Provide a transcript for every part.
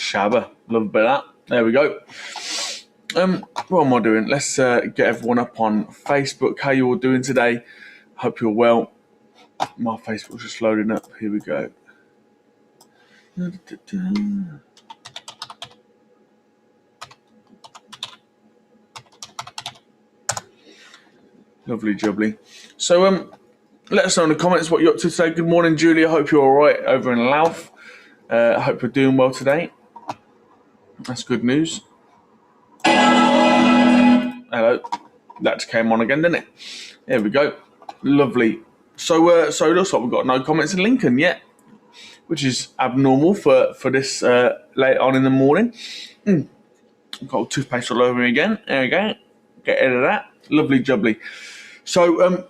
Shabba. Love a bit of that. There we go. What am I doing? Let's get everyone up on Facebook. How you all doing today? Hope you're well. My Facebook's just loading up. Here we go. Lovely jubbly. So let us know in the comments what you're up to today. Good morning, Julie. I hope you're all right over in Louth. I hope you're doing well today. That's good news. Hello. That just came on again, didn't it? There we go. Lovely. So it looks like we've got no comments in Lincoln yet, which is abnormal for this late on in the morning. Got toothpaste all over me again. There we go. Get rid of that. Lovely jubbly. So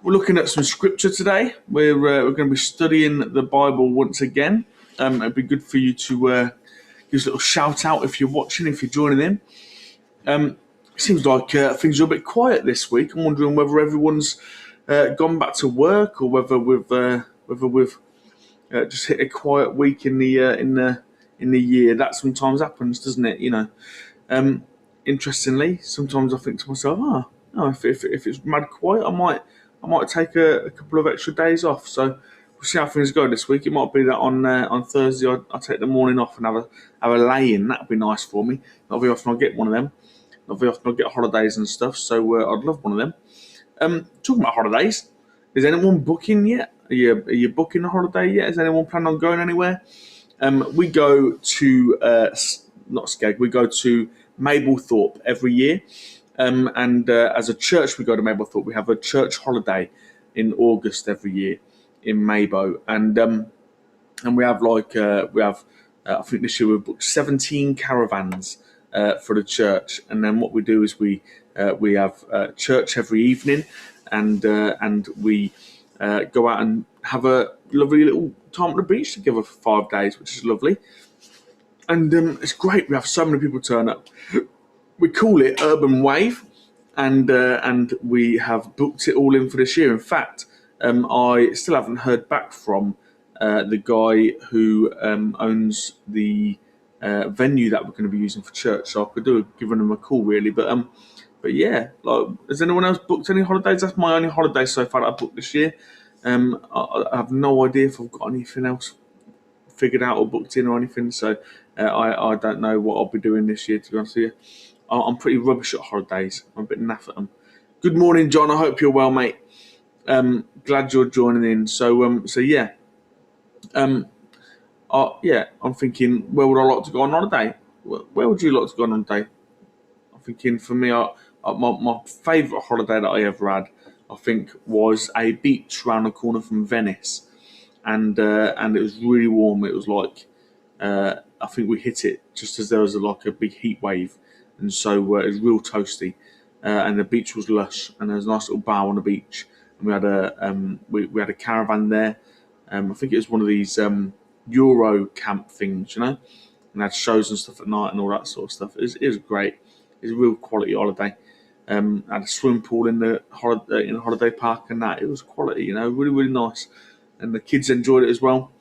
we're looking at some scripture today. We're going to be studying the Bible once again. It'd be good for you to give us a little shout out if you're watching, if you're joining in. It seems like things are a bit quiet this week. I'm wondering whether everyone's gone back to work or whether we've just hit a quiet week in the year. That sometimes happens, doesn't it? You know. Interestingly, sometimes I think to myself, if it's mad quiet, I might take a couple of extra days off. So we'll see how things go this week. It might be that on Thursday I'll take the morning off and have a lay-in. That'd be nice for me. Not very often I'll get one of them. Not very often I'll get holidays and stuff. So I'd love one of them. Talking about holidays, is anyone booking yet? Are you booking a holiday yet? Is anyone planning on going anywhere? We go to not Skeg. We go to Mablethorpe every year. And as a church, we go to Mablethorpe. We have a church holiday in August every year in Mabo, and we have I think this year we've booked 17 caravans for the church, and then what we do is we have church every evening, and we go out and have a lovely little time at the beach together for 5 days, which is lovely, and it's great. We have so many people turn up. We call it Urban Wave, and we have booked it all in for this year. In fact, I still haven't heard back from the guy who owns the venue that we're going to be using for church. So I could do giving him a call really, but yeah, like, has anyone else booked any holidays? That's my only holiday so far that I booked this year. I have no idea if I've got anything else figured out or booked in or anything. So I don't know what I'll be doing this year, to be honest with you. I'm pretty rubbish at holidays. I'm a bit naff at them. Good morning, John. I hope you're well, mate. Glad you're joining in. So yeah. I'm thinking, where would I like to go on holiday? Where would you like to go on holiday? I'm thinking, for me, my favourite holiday that I ever had, I think, was a beach around the corner from Venice, and it was really warm. It was like I think we hit it just as there was a big heat wave. And so it was real toasty, and the beach was lush, and there was a nice little bar on the beach, and we had we had a caravan there. I think it was one of these Euro camp things, you know, and had shows and stuff at night and all that sort of stuff. It was great. It was a real quality holiday. Had a swimming pool in the holiday park, and that it was quality, you know, really really nice, and the kids enjoyed it as well.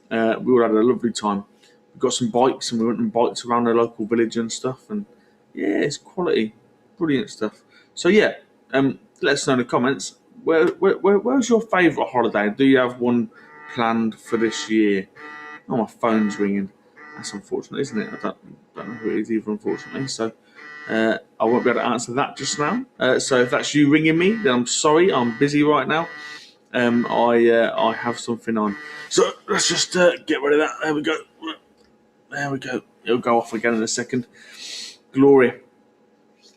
We all had a lovely time. We got some bikes, and we went and biked around the local village and stuff, and yeah, it's quality, brilliant stuff. So yeah, let us know in the comments. Where's your favourite holiday? Do you have one planned for this year? Oh, my phone's ringing. That's unfortunate, isn't it? I don't know who it is either, unfortunately. So I won't be able to answer that just now. So if that's you ringing me, then I'm sorry. I'm busy right now. I have something on. So let's just get rid of that. There we go. There we go. It'll go off again in a second. Glory.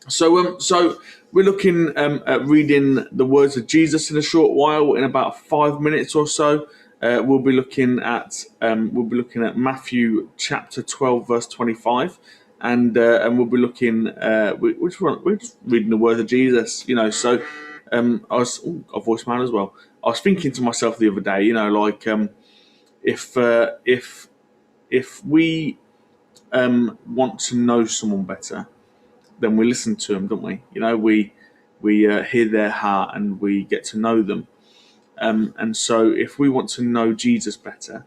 So we're looking at reading the words of Jesus in a short while. In about 5 minutes or so, we'll be looking at Matthew chapter 12 verse 25, and we'll be looking which one? We're just reading the words of Jesus. You know, so I was got voicemail as well. I was thinking to myself the other day, you know, like if we want to know someone better, then we listen to them, don't we? You know, we hear their heart and we get to know them. And so if we want to know Jesus better,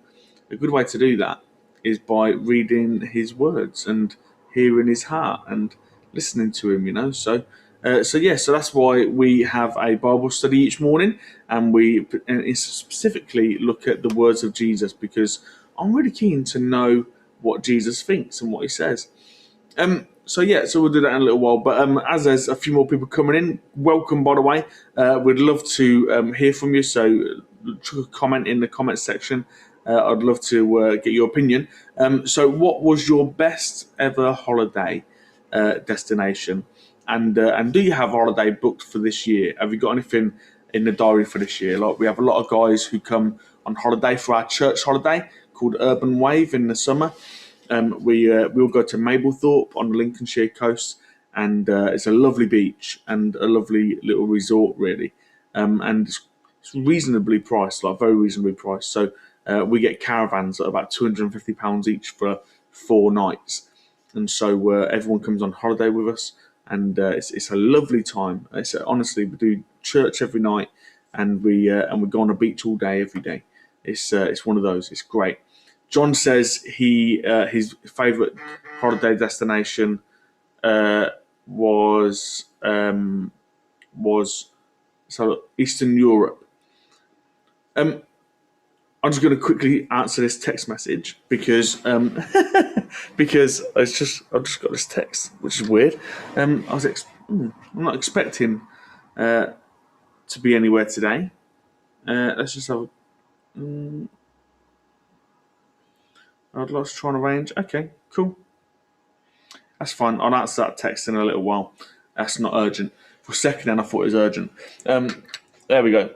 a good way to do that is by reading his words and hearing his heart and listening to him. So that's why we have a Bible study each morning, and we specifically look at the words of Jesus, because I'm really keen to know what Jesus thinks and what he says. So we'll do that in a little while. But as there's a few more people coming in, welcome, by the way. We'd love to hear from you. So comment in the comment section. I'd love to get your opinion. So what was your best ever holiday destination? And do you have a holiday booked for this year? Have you got anything in the diary for this year? Like, we have a lot of guys who come on holiday for our church holiday called Urban Wave in the summer. We'll go to Mablethorpe on the Lincolnshire coast, and it's a lovely beach and a lovely little resort, really. And it's reasonably priced, like very reasonably priced. So we get caravans at about £250 each for 4 nights, and so everyone comes on holiday with us, and it's a lovely time. Honestly, we do church every night, and we go on a beach all day every day. It's one of those. It's great. John says his favourite holiday destination was Eastern Europe. I'm just going to quickly answer this text message because because I've just got this text, which is weird. I'm not expecting to be anywhere today. Let's just have. I'd like to try and arrange. Okay, cool. That's fine. I'll answer that text in a little while. That's not urgent. For a second, then I thought it was urgent. There we go.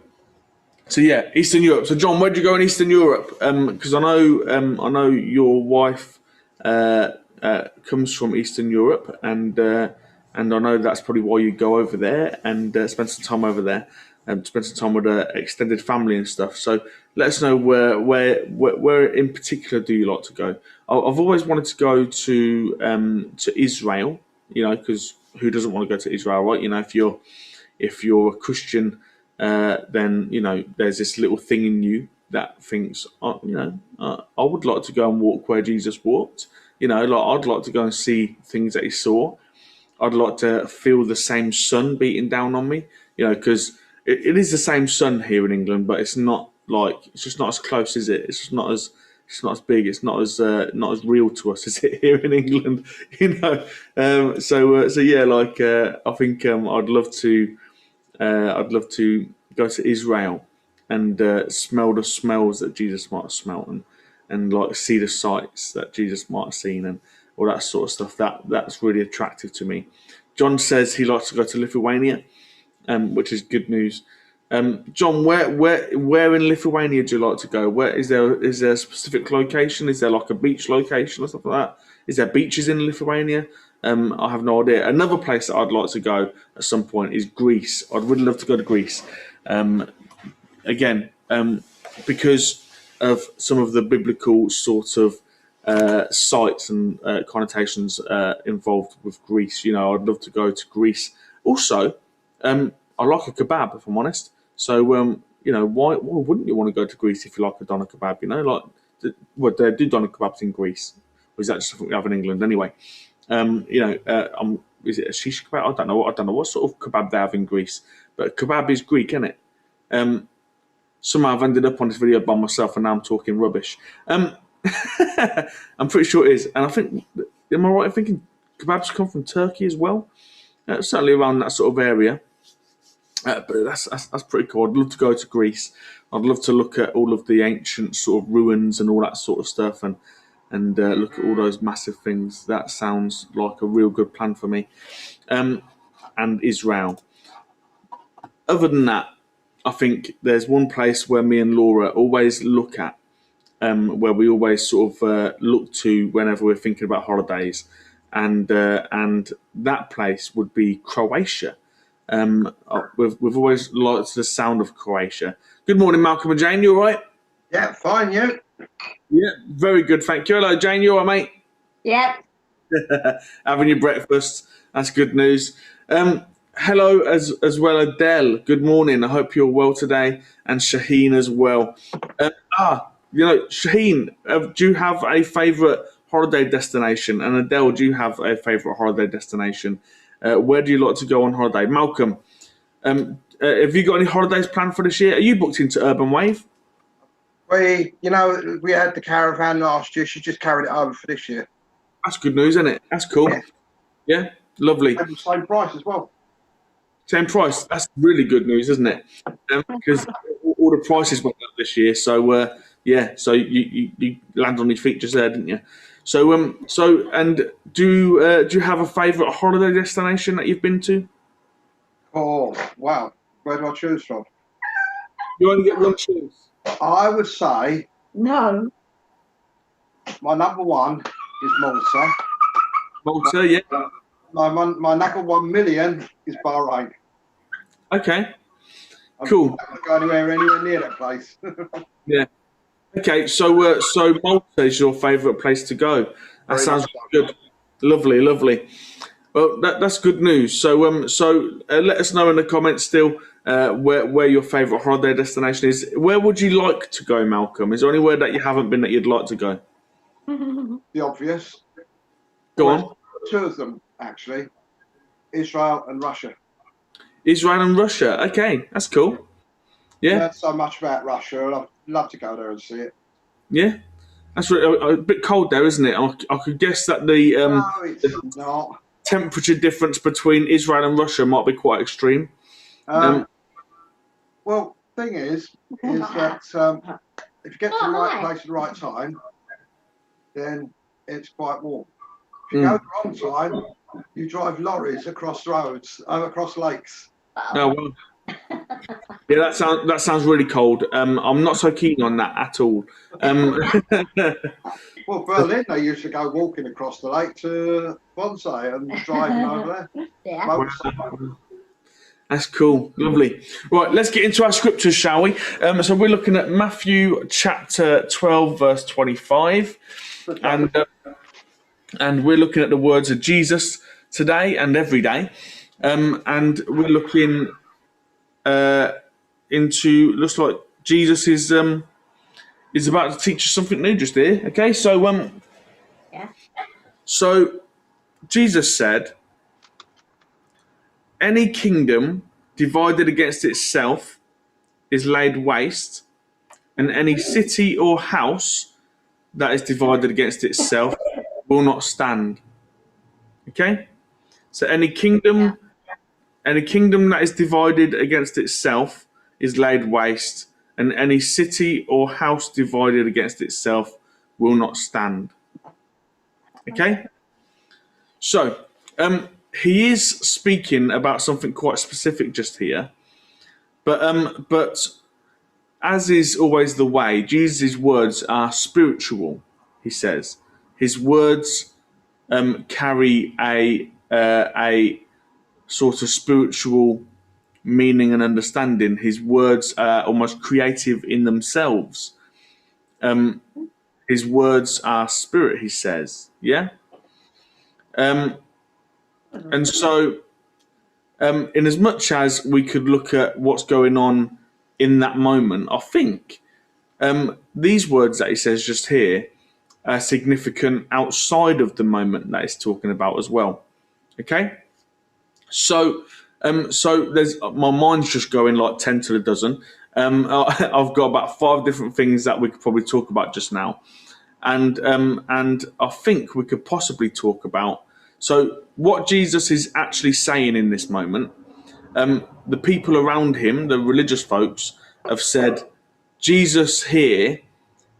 So yeah, Eastern Europe. So John, where'd you go in Eastern Europe? Because I know your wife comes from Eastern Europe, and I know that's probably why you go over there and spend some time over there, and spend some time with extended family and stuff. So let us know where in particular do you like to go. I've always wanted to go to Israel, because who doesn't want to go to Israel, right? If you're a Christian, then there's this little thing in you that thinks, I would like to go and walk where Jesus walked. I'd like to go and see things that he saw. I'd like to feel the same sun beating down on me, because it is the same sun here in England, but it's just not as close, is it? It's just not as big. It's not as real to us as it here in England, So yeah, I think I'd love to go to Israel and smell the smells that Jesus might have smelt, and see the sights that Jesus might have seen, and all that sort of stuff. That's really attractive to me. John says he likes to go to Lithuania, which is good news. John, where in Lithuania do you like to go? Where is there a specific location? Is there like a beach location or something like that? Is there beaches in Lithuania? I have no idea. Another place that I'd like to go at some point is Greece. I'd really love to go to Greece. Because of some of the biblical sort of sites and connotations involved with Greece. I'd love to go to Greece. Also, I like a kebab, if I'm honest. So, why wouldn't you want to go to Greece if you like a doner kebab? They do doner kebabs in Greece, or is that just something we have in England anyway? Is it a shish kebab? I don't know what sort of kebab they have in Greece, but kebab is Greek, isn't it? Somehow I've ended up on this video by myself, and now I'm talking rubbish. I'm pretty sure it is, and I think, am I right in thinking kebabs come from Turkey as well? Certainly around that sort of area. But that's pretty cool. I'd love to go to Greece. I'd love to look at all of the ancient sort of ruins and all that sort of stuff, and look at all those massive things. That sounds like a real good plan for me. And Israel. Other than that, I think there's one place where me and Laura always look at, where we always sort of look to whenever we're thinking about holidays, and that place would be Croatia. We've always liked the sound of Croatia. Good morning, Malcolm and Jane. You all right? Yeah, fine. You? Yeah, very good. Thank you. Hello, Jane. You all right, mate? Yep. Having your breakfast. That's good news. Hello as well, Adele. Good morning. I hope you're well today, and Shaheen as well. Shaheen, do you have a favourite holiday destination? And Adele, do you have a favourite holiday destination? Where do you like to go on holiday? Malcolm, have you got any holidays planned for this year? Are you booked into Urban Wave? We had the caravan last year. She just carried it over for this year. That's good news, isn't it? That's cool. Yeah. Yeah, lovely. And the same price as well. Same price. That's really good news, isn't it? Because all the prices went up this year. So yeah, so you landed on your feet just there, didn't you? And do you have a favourite holiday destination that you've been to? Oh, wow. Where do I choose from? You only get one choice. I would say No. my number one is Malta. Malta, yeah. My number 1 million is Bahrain. Okay. Cool. I'm not going anywhere near that place. Yeah. Okay, so Malta is your favourite place to go. That Very sounds much so. good. Lovely, lovely. Well, that's good news. So let us know in the comments still where your favourite holiday destination is. Where would you like to go, Malcolm? Is there anywhere that you haven't been that you'd like to go? The obvious. Go on. Two of them, actually. Israel and Russia. Israel and Russia. Okay, that's cool. Yeah, Learned so much about Russia, and I'd love to go there and see it. yeah. That's a bit cold there, isn't it? I could guess that the No, it's not. temperature difference between Israel and Russia might be quite extreme. Well, thing is that if you get to the right place at the right time, then it's quite warm. If you go at the wrong time, you drive lorries across roads, across lakes. Oh, well. Yeah, that sounds really cold. I'm not so keen on that at all. Well, Berlin, they used to go walking across the lake to Bonsai and driving over there. Yeah. That's cool, lovely. Right, let's get into our scriptures, shall we? So we're looking at Matthew chapter 12, verse 25, and we're looking at the words of Jesus today and every day, and we're looking into, looks like Jesus is about to teach us something new just here. Okay, so Yeah. so Jesus said, "Any kingdom divided against itself is laid waste, and any city or house that is divided against itself will not stand." Okay, so any kingdom that is divided against itself is laid waste, and any city or house divided against itself will not stand. Okay? So, he is speaking about something quite specific just here. But as is always the way, Jesus' words are spiritual, he says. His words carry a sort of spiritual meaning and understanding. His words are almost creative in themselves. His words are spirit, he says. Yeah? And so, in as much as we could look at what's going on in that moment, I think these words that he says just here are significant outside of the moment that he's talking about as well. Okay? So there's my mind's just going like 10 to the dozen. I've got about 5 different things that we could probably talk about just now, and I think we could possibly talk about. So what Jesus is actually saying in this moment, the people around him, the religious folks, have said Jesus here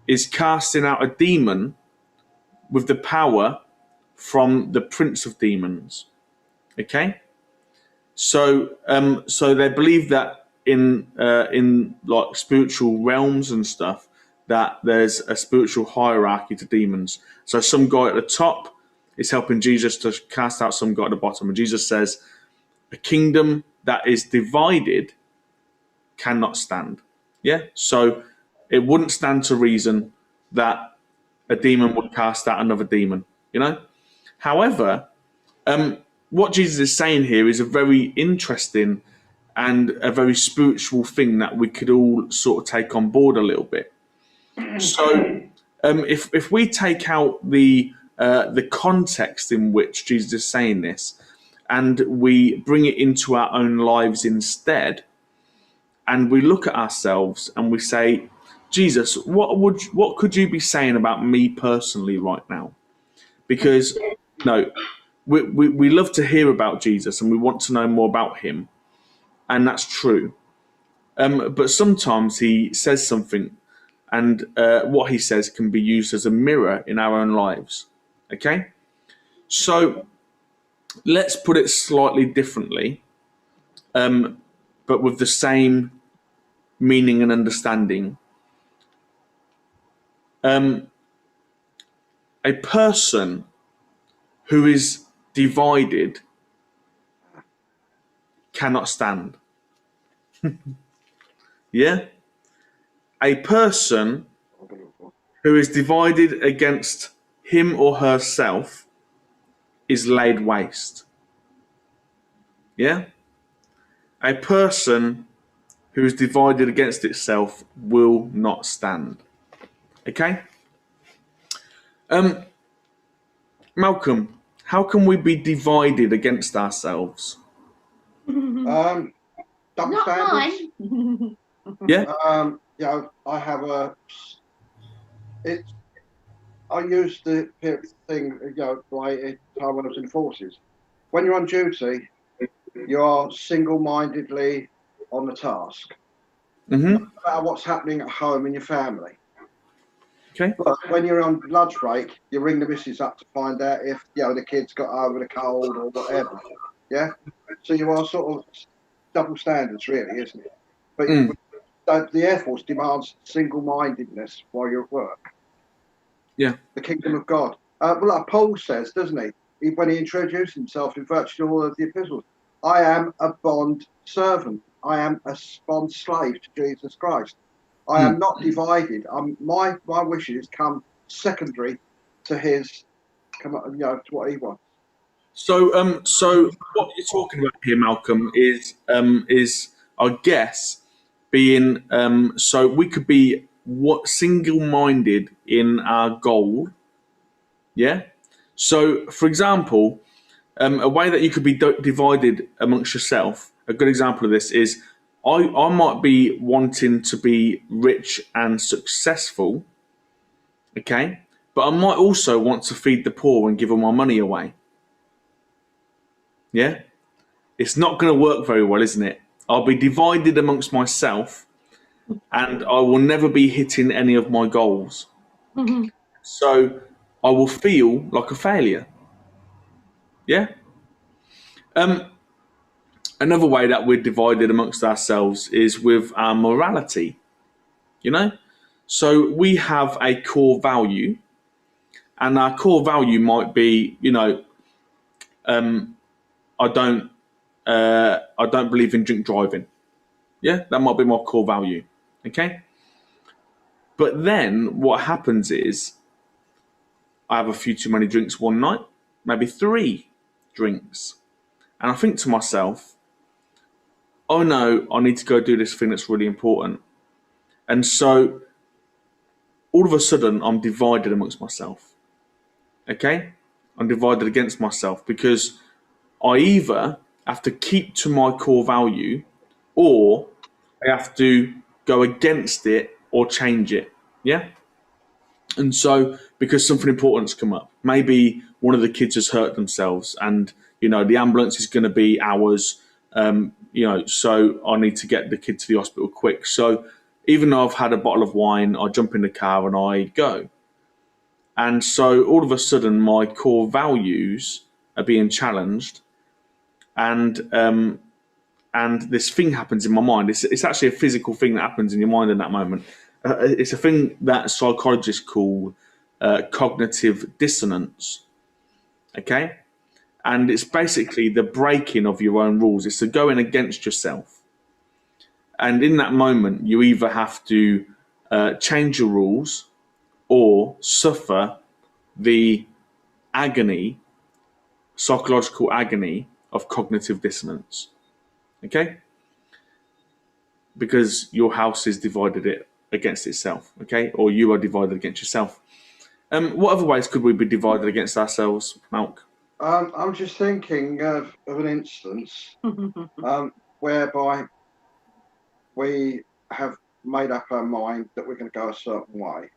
is casting out a demon with the power from the prince of demons. Okay. So they believe that in like spiritual realms and stuff, that there's a spiritual hierarchy to demons. So some guy at the top is helping Jesus to cast out some guy at the bottom, and Jesus says, "A kingdom that is divided cannot stand." Yeah, so it wouldn't stand to reason that a demon would cast out another demon. However, what Jesus is saying here is a very interesting and a very spiritual thing that we could all sort of take on board a little bit. So if we take out the context in which Jesus is saying this, and we bring it into our own lives instead, and we look at ourselves and we say, Jesus, what could you be saying about me personally right now? Because no, we love to hear about Jesus and we want to know more about him, and that's true. But sometimes he says something, and what he says can be used as a mirror in our own lives. Okay? So let's put it slightly differently, but with the same meaning and understanding. A person who is divided cannot stand. Yeah? A person who is divided against him or herself is laid waste. Yeah? A person who is divided against itself will not stand. Okay? Malcolm, how can we be divided against ourselves? Double Not standards. mine. Yeah? I have I used the thing, by time when I was in the forces. When you're on duty, you're single-mindedly on the task. Mm-hmm. No matter what's happening at home in your family. Okay. But when you're on lunch break, you ring the missus up to find out if the kids got over the cold or whatever. Yeah. So you are sort of double standards, really, isn't it? But the Air Force demands single-mindedness while you're at work. Yeah. The kingdom of God. Like Paul says, doesn't he? When he introduced himself in virtually all of the epistles, I am a bond servant. I am a bond slave to Jesus Christ. I am not divided. My wishes come secondary to his, to what he wants. So what you're talking about here, Malcolm, is I guess being so we could be single-minded in our goal. Yeah. So, for example, a way that you could be divided amongst yourself. A good example of this is I might be wanting to be rich and successful. Okay, but I might also want to feed the poor and give all my money away. Yeah. It's not going to work very well, isn't it? I'll be divided amongst myself and I will never be hitting any of my goals. So I will feel like a failure. Yeah. Another way that we're divided amongst ourselves is with our morality. So we have a core value, and our core value might be, I don't believe in drink driving. Yeah, that might be my core value. Okay. But then what happens is I have a few too many drinks one night, maybe 3 drinks. And I think to myself, oh no, I need to go do this thing that's really important. And so all of a sudden I'm divided amongst myself. Okay? I'm divided against myself because I either have to keep to my core value or I have to go against it or change it. Yeah? And so, because something important's come up, maybe one of the kids has hurt themselves, and the ambulance is going to be hours. So I need to get the kid to the hospital quick. So even though I've had a bottle of wine, I jump in the car and I go. And so all of a sudden, my core values are being challenged, and this thing happens in my mind. It's actually a physical thing that happens in your mind in that moment. It's a thing that psychologists call cognitive dissonance. Okay? And it's basically the breaking of your own rules. It's the going against yourself. And in that moment, you either have to change your rules or suffer the agony, psychological agony of cognitive dissonance. Okay? Because your house is divided against itself, okay? Or you are divided against yourself. What other ways could we be divided against ourselves, Malk? I'm just thinking of an instance whereby we have made up our mind that we're going to go a certain way.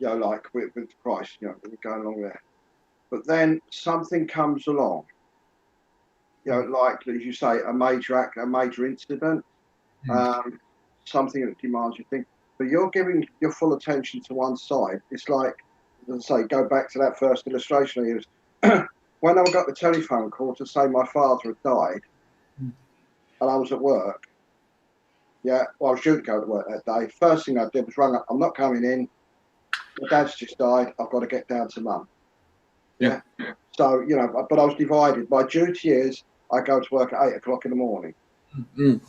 Like with Christ, we're going along there. But then something comes along, like as you say, a major incident, something that demands you think. But you're giving your full attention to one side. It's like, as I say, go back to that first illustration I used. When I got the telephone call to say my father had died, and I was at work. Yeah, well, I was due to go to work that day. First thing I did was rung up. I'm not coming in. My dad's just died. I've got to get down to mum. Yeah. So, but I was divided. My duty is I go to work at 8 o'clock in the morning.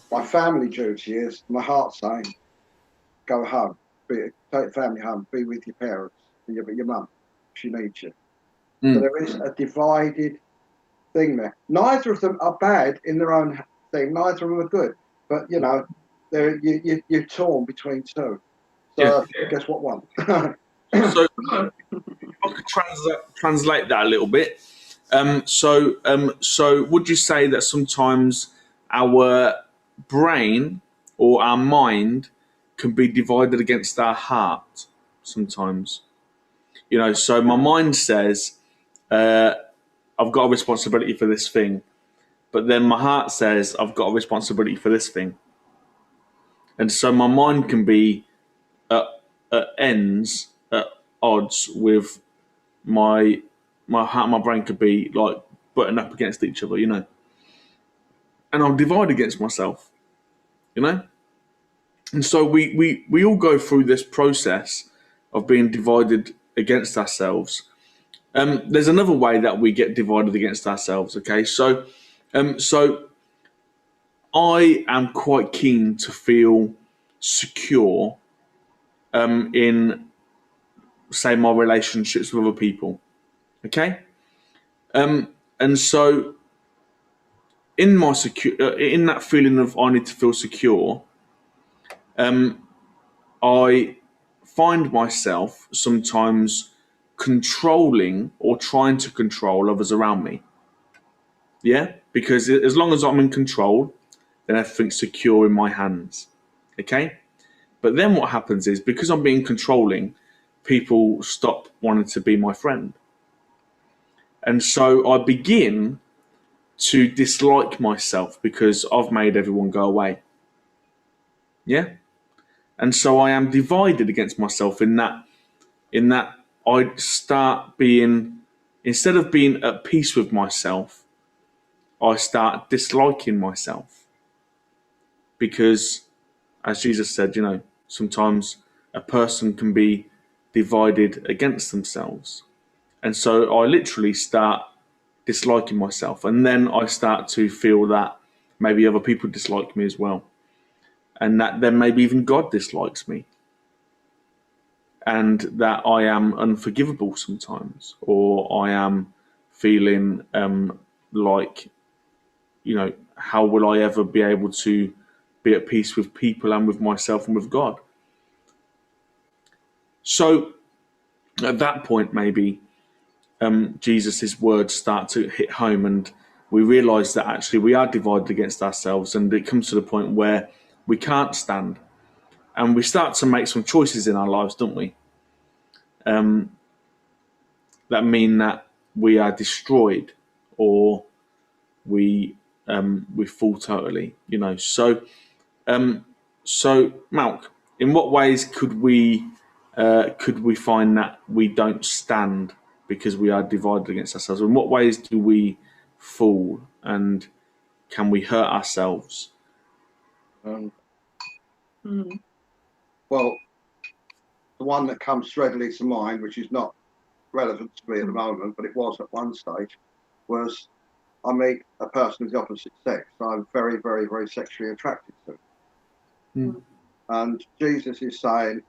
My family duty is my heart saying, go home, take the family home, be with your parents, your mum. She needs you. So there is a divided thing there. Neither of them are bad in their own thing. Neither of them are good. But, you're torn between two. So guess what one? So I could translate that a little bit. So would you say that sometimes our brain or our mind can be divided against our heart sometimes? So my mind says, I've got a responsibility for this thing, but then my heart says, I've got a responsibility for this thing. And so my mind can be at odds with my heart and my brain could be like butting up against each other, and I'll divide against myself, and so we all go through this process of being divided against ourselves. There's another way that we get divided against ourselves. Okay, so I am quite keen to feel secure in, say, my relationships with other people. Okay, and so in my in that feeling of I need to feel secure, I find myself sometimes controlling or trying to control others around me. Yeah, because as long as I'm in control, then everything's secure in my hands. Okay, but then what happens is because I'm being controlling, people stop wanting to be my friend, and so I begin to dislike myself because I've made everyone go away. Yeah. And so I am divided against myself in that I start being, instead of being at peace with myself, I start disliking myself. Because as Jesus said, sometimes a person can be divided against themselves. And so I literally start disliking myself. And then I start to feel that maybe other people dislike me as well. And that then maybe even God dislikes me. And that I am unforgivable sometimes, or I am feeling like, how will I ever be able to be at peace with people and with myself and with God? So at that point, maybe Jesus' words start to hit home, and we realise that actually we are divided against ourselves, and it comes to the point where we can't stand, and we start to make some choices in our lives, don't we? That mean that we are destroyed, or we fall totally. So Malk, in what ways could we find that we don't stand because we are divided against ourselves? In what ways do we fall, and can we hurt ourselves? Well, the one that comes readily to mind, which is not relevant to me at the moment, but it was at one stage, was I meet a person of the opposite sex I'm very, very, very sexually attracted to. And Jesus is saying,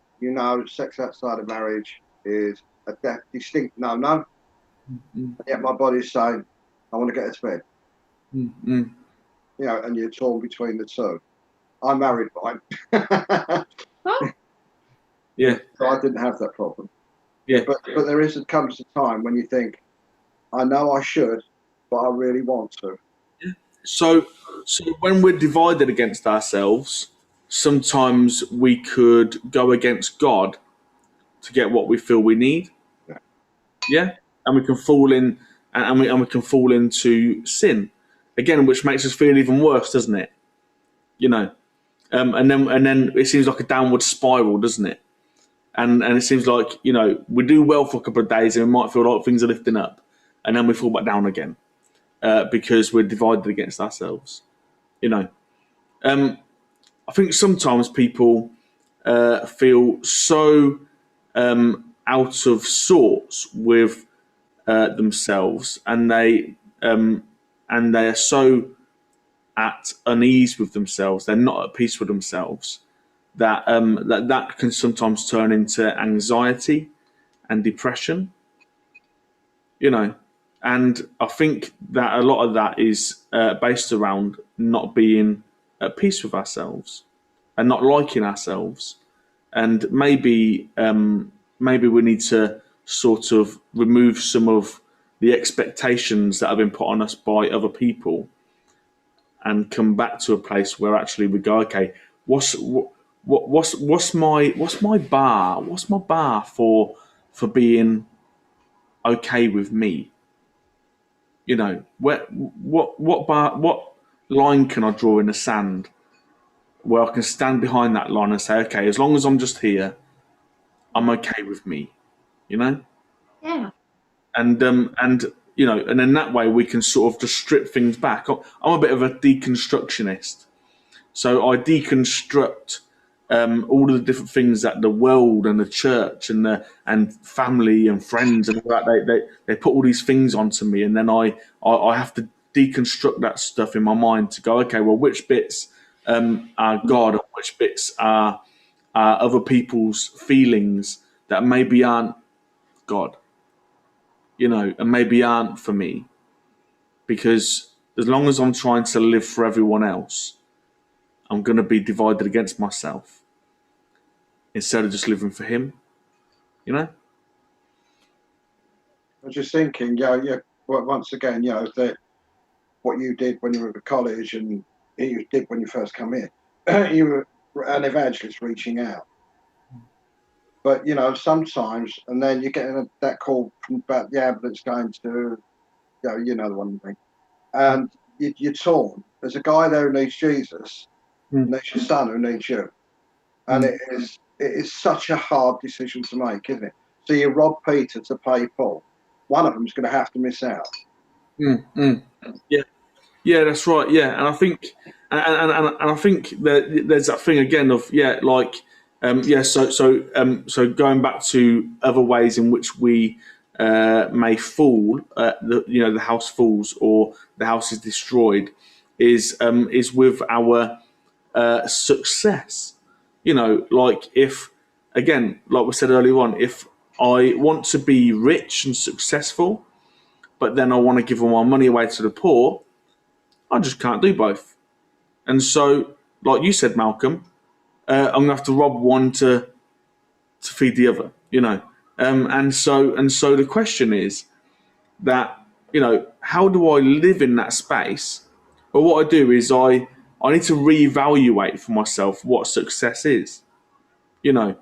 sex outside of marriage is a distinct no-no. And yet my body's saying, I want to get to bed. And you're torn between the two. I'm married, right? Yeah. So I didn't have that problem. Yeah. But comes a time when you think, I know I should, but I really want to. So when we're divided against ourselves, sometimes we could go against God to get what we feel we need. Yeah. Yeah, and we can fall in, and we can fall into sin again, which makes us feel even worse, doesn't it? You know, and then it seems like a downward spiral, doesn't it? And it seems like we do well for a couple of days, and we might feel like things are lifting up, and then we fall back down again because we're divided against ourselves. You know, I think sometimes people feel so out of sorts with themselves, and they are so at unease with themselves. They're not at peace with themselves. That can sometimes turn into anxiety and depression. You know, and I think that a lot of that is based around not being at peace with ourselves and not liking ourselves, and maybe we need to sort of remove some of the expectations that have been put on us by other people and come back to a place where actually we go, okay, what's my bar? What's my bar for being okay with me? What line can I draw in the sand where I can stand behind that line and say, okay, as long as I'm just here, I'm okay with me. You know, Yeah. and in that way we can sort of just strip things back. I'm a bit of a deconstructionist, so I deconstruct all of the different things that the world and the church and family and friends and all that they put all these things onto me, and then I have to deconstruct that stuff in my mind to go, okay, well, which bits are God and which bits are other people's feelings that maybe aren't God, and maybe aren't for me, because as long as I'm trying to live for everyone else, I'm going to be divided against myself instead of just living for him, you know? I was just thinking, well, once again, that what you did when you were at college and you did when you first come in, you were an evangelist reaching out. But sometimes, and then you're getting that call from about the ambulance going to, the one thing, and you're torn. There's a guy there who needs Jesus, and there's your son who needs you, and it is such a hard decision to make, isn't it? So you rob Peter to pay Paul. One of them's going to have to miss out. Yeah, yeah, that's right. Yeah, and I think, and I think that there's that thing again of So going back to other ways in which we may fall, the house falls or the house is destroyed, is with our success. Like if, again, like we said earlier on, if I want to be rich and successful, but then I want to give all my money away to the poor, I just can't do both. And so, like you said, Malcolm, I'm gonna have to rob one to feed the other. And so the question is that how do I live in that space? But what I do is I need to reevaluate for myself what success is. You know,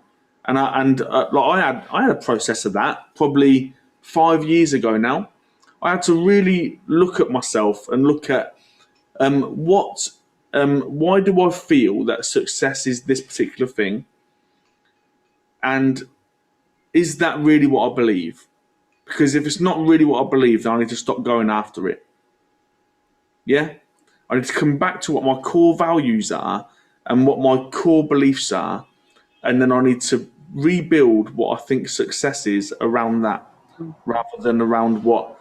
like I had a process of that probably 5 years ago now. I had to really look at myself and look at why do I feel that success is this particular thing, and is that really what I believe? Because if it's not really what I believe, then I need to stop going after it. Yeah, I need to come back to what my core values are and what my core beliefs are, and then I need to rebuild what I think success is around that, rather than around what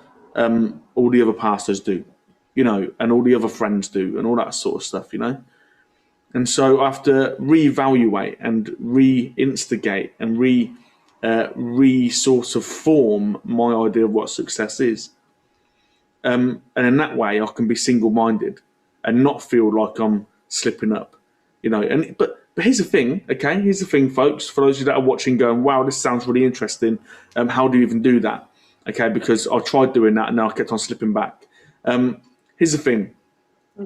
all the other pastors do, and all the other friends do, and all that sort of stuff. And so I have to reevaluate and reinstigate and sort of form my idea of what success is. And in that way, I can be single-minded and not feel like I'm slipping up. And but But here's the thing, okay? Here's the thing, folks. For those of you that are watching, going, "Wow, this sounds really interesting." How do you even do that? Okay, because I tried doing that and then I kept on slipping back. Here's the thing: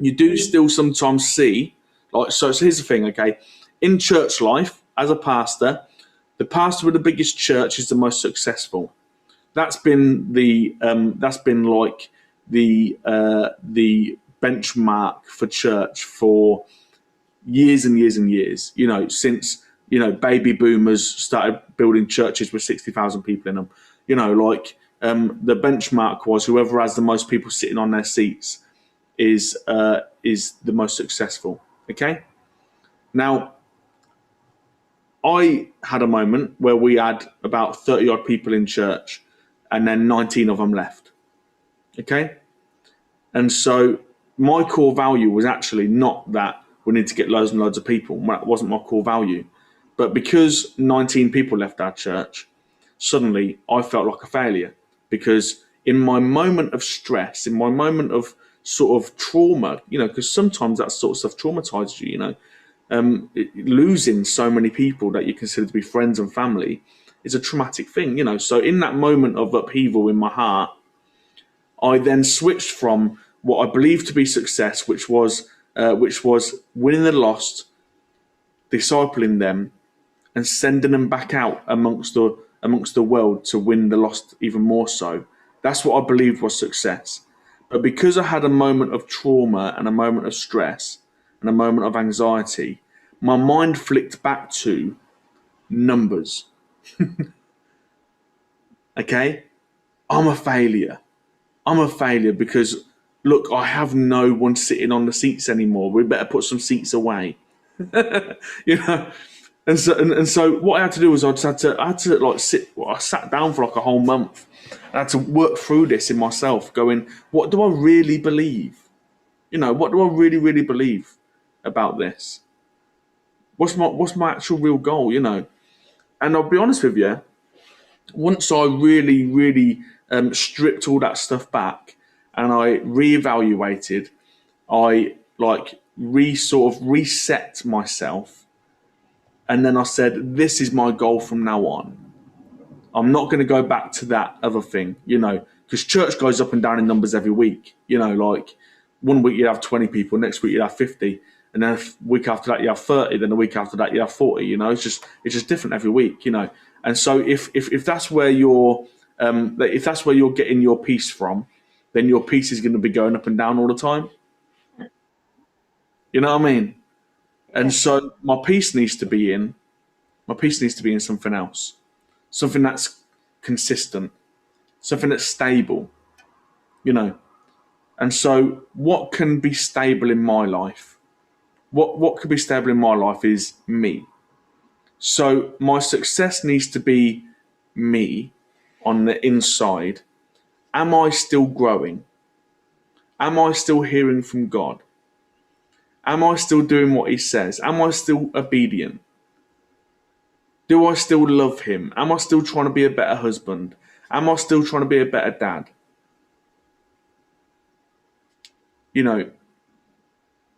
you do still sometimes see, like, so here's the thing, okay? In church life, as a pastor, the pastor of the biggest church is the most successful. That's been like the benchmark for church for years and years and years. Since baby boomers started building churches with 60,000 people in them. The benchmark was whoever has the most people sitting on their seats is the most successful. Okay. Now, I had a moment where we had about 30 odd people in church, and then 19 of them left. Okay. And so my core value was actually not that we need to get loads and loads of people. That wasn't my core value. But because 19 people left our church, suddenly I felt like a failure. Because in my moment of stress, in my moment of sort of trauma, because sometimes that sort of stuff traumatizes you, losing so many people that you consider to be friends and family is a traumatic thing. So in that moment of upheaval in my heart, I then switched from what I believed to be success, which was winning the lost, discipling them, and sending them back out amongst the world to win the lost even more so. That's what I believed was success. But because I had a moment of trauma and a moment of stress and a moment of anxiety, my mind flicked back to numbers. Okay? I'm a failure. I'm a failure because, look, I have no one sitting on the seats anymore. We better put some seats away. you know and so what I had to do was I had to like I sat down for like a whole month. I had to work through this in myself, going, what do I really believe? What do I really believe about this? What's my actual real goal? And I'll be honest with you, once I really stripped all that stuff back and I reevaluated, I like sort of reset myself. And then I said, this is my goal from now on. I'm not going to go back to that other thing, because church goes up and down in numbers every week. Like one week you have 20 people, next week you have 50, and then a week after that you have 30, then the week after that you have 40. It's just different every week. And so if that's where if that's where you're getting your peace from, then your peace is going to be going up and down all the time. You know what I mean? And so my peace needs to be in something else, something that's consistent, something that's stable, And so what can be stable in my life? What could be stable in my life is me. So my success needs to be me on the inside. Am I still growing? Am I still hearing from God? Am I still doing what He says? Am I still obedient? Do I still love Him? Am I still trying to be a better husband? Am I still trying to be a better dad?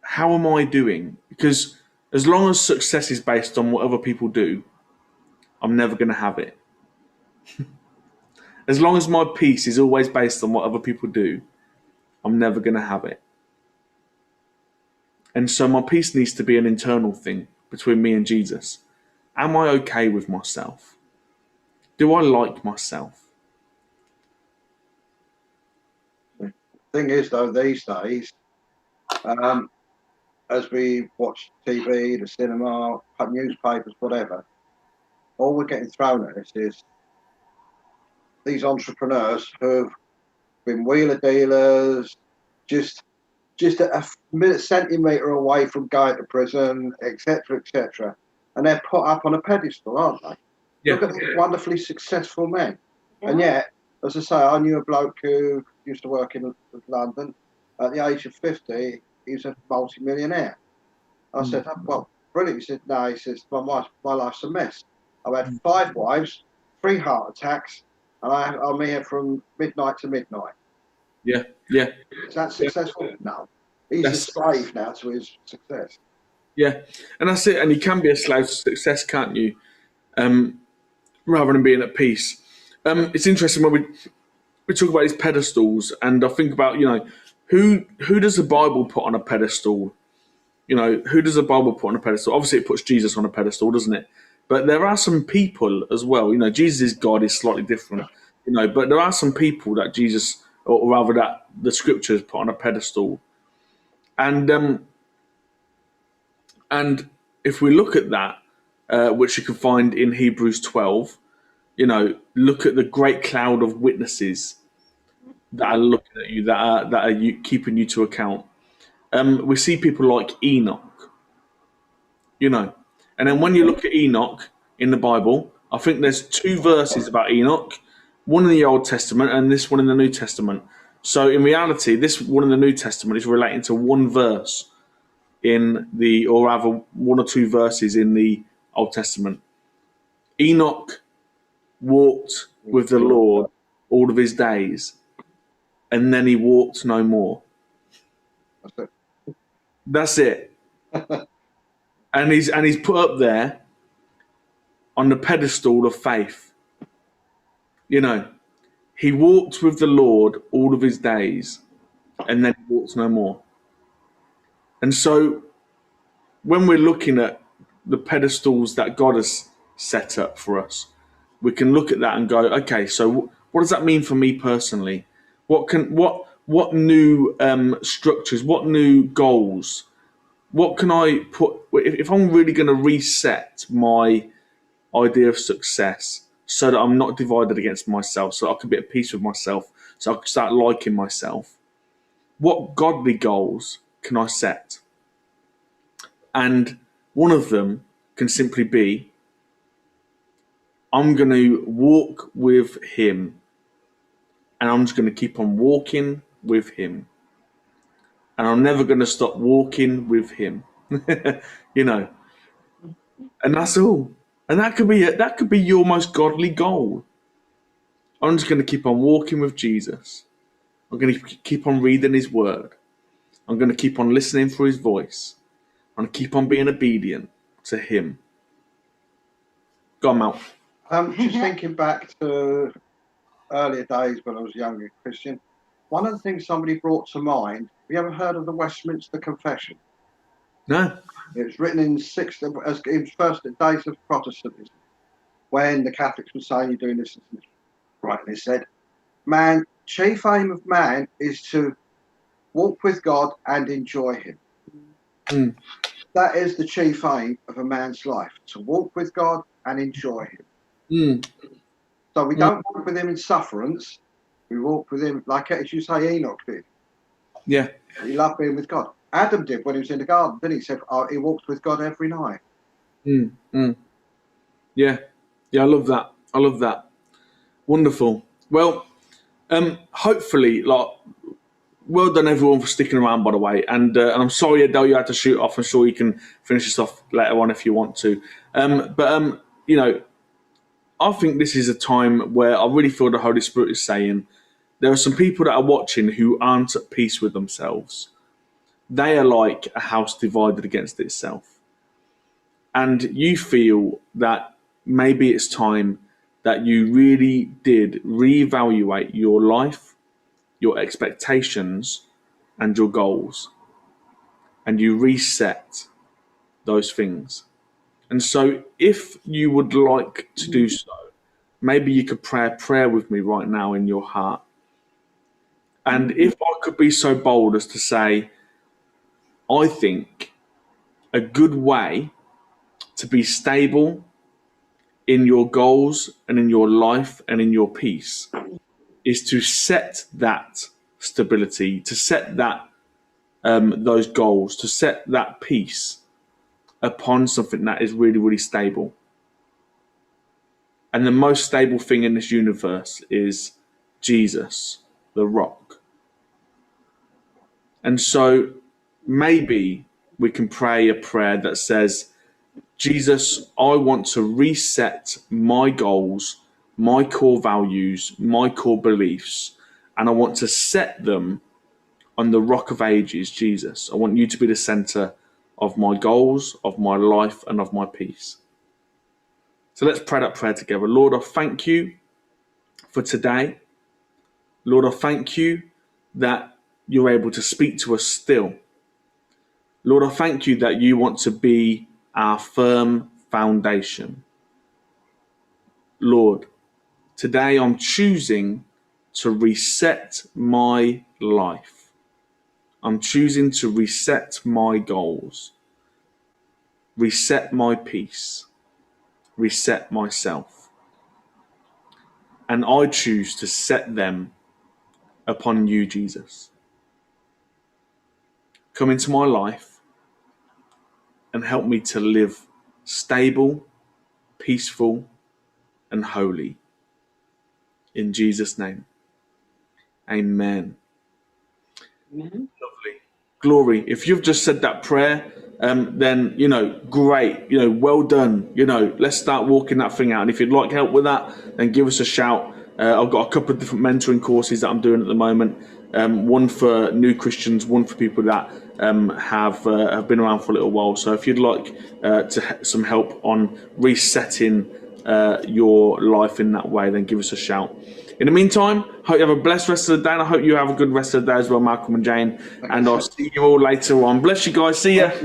How am I doing? Because as long as success is based on what other people do, I'm never going to have it. As long as my peace is always based on what other people do, I'm never going to have it. And so my peace needs to be an internal thing between me and Jesus. Am I okay with myself? Do I like myself? The thing is, though, these days, as we watch TV, the cinema, newspapers, whatever, all we're getting thrown at us is these entrepreneurs who've been wheeler dealers, just a centimetre away from going to prison, etc., etc. And they're put up on a pedestal, aren't they? Yeah. Look at these wonderfully successful men. Yeah. And yet, as I say, I knew a bloke who used to work in London. At the age of 50, he's a multi-millionaire. I said, oh, well, brilliant. He said, no, he says, my life's a mess. I've had 5 wives, 3 heart attacks, and I'm here from midnight to midnight. Yeah. Is that successful? No. He's a slave now to his success. Yeah, and that's it. And you can be a slave to success, can't you? Rather than being at peace. It's interesting when we talk about these pedestals, and I think about, who does the Bible put on a pedestal? Who does the Bible put on a pedestal? Obviously, it puts Jesus on a pedestal, doesn't it? But there are some people as well. Jesus is God, is slightly different. But there are some people that Jesus, or rather that the Scriptures put on a pedestal, and if we look at that, which you can find in Hebrews 12, look at the great cloud of witnesses that are looking at you, that are keeping you to account. We see people like Enoch, and then when you look at Enoch in the Bible, I think there's two verses about Enoch, one in the Old Testament and this one in the New Testament. So in reality, this one in the New Testament is relating to one verse or rather one or two verses in the Old Testament. Enoch walked with the Lord all of his days, and then he walked no more. That's it. And he's put up there on the pedestal of faith. He walked with the Lord all of his days, and then he walked no more. And so when we're looking at the pedestals that God has set up for us, we can look at that and go, okay, so what does that mean for me personally? What new structures, what new goals, what can I put, if I'm really going to reset my idea of success so that I'm not divided against myself, so I can be at peace with myself, so I can start liking myself, what godly goals can I set? And one of them can simply be, I'm going to walk with him, and I'm just going to keep on walking with him, and I'm never going to stop walking with him. And that's all. And that could be your most godly goal. I'm just going to keep on walking with Jesus. I'm going to keep on reading his word. I'm going to keep on listening for his voice. I'm going to keep on being obedient to him. Go on, Mal. Just thinking back to earlier days when I was younger Christian, one of the things somebody brought to mind, have you ever heard of the Westminster Confession? No. It was written in it was first the days of Protestantism, when the Catholics were saying you're doing this and this. Right, and it said, chief aim of man is to walk with God and enjoy him. Mm. That is the chief aim of a man's life, to walk with God and enjoy him. Mm. So we don't walk with him in sufferance. We walk with him, like as you say, Enoch did. Yeah. He loved being with God. Adam did when he was in the garden, didn't he? He said, he walked with God every night. Mm. Mm. Yeah. Yeah, I love that. Wonderful. Well, hopefully, well done everyone for sticking around, by the way. And I'm sorry, Adele, you had to shoot off. I'm sure you can finish this off later on if you want to. But I think this is a time where I really feel the Holy Spirit is saying there are some people that are watching who aren't at peace with themselves. They are like a house divided against itself. And you feel that maybe it's time that you really did reevaluate your life, your expectations, and your goals. And you reset those things. And so if you would like to do so, maybe you could pray a prayer with me right now in your heart. And if I could be so bold as to say, I think a good way to be stable in your goals and in your life and in your peace is to set that stability, to set that those goals, to set that peace upon something that is really, really stable. And the most stable thing in this universe is Jesus, the rock. And so maybe we can pray a prayer that says, Jesus, I want to reset my goals, my core values, my core beliefs, and I want to set them on the rock of ages, Jesus. I want you to be the center of my goals, of my life, and of my peace. So let's pray that prayer together. Lord, I thank you for today. Lord, I thank you that you're able to speak to us still. Lord, I thank you that you want to be our firm foundation. Lord, today I'm choosing to reset my life. I'm choosing to reset my goals, reset my peace, reset myself. And I choose to set them upon you, Jesus. Come into my life and help me to live stable, peaceful, and holy. In Jesus' name, amen. Amen. Lovely. Glory. If you've just said that prayer, then, great, well done. Let's start walking that thing out. And if you'd like help with that, then give us a shout. I've got a couple of different mentoring courses that I'm doing at the moment. One for new Christians, one for people that have been around for a little while. So if you'd like some help on resetting your life in that way, then give us a shout. In the meantime, hope you have a blessed rest of the day, and I hope you have a good rest of the day as well, Malcolm and Jane. And I'll see you all later on. Bless you guys. See ya.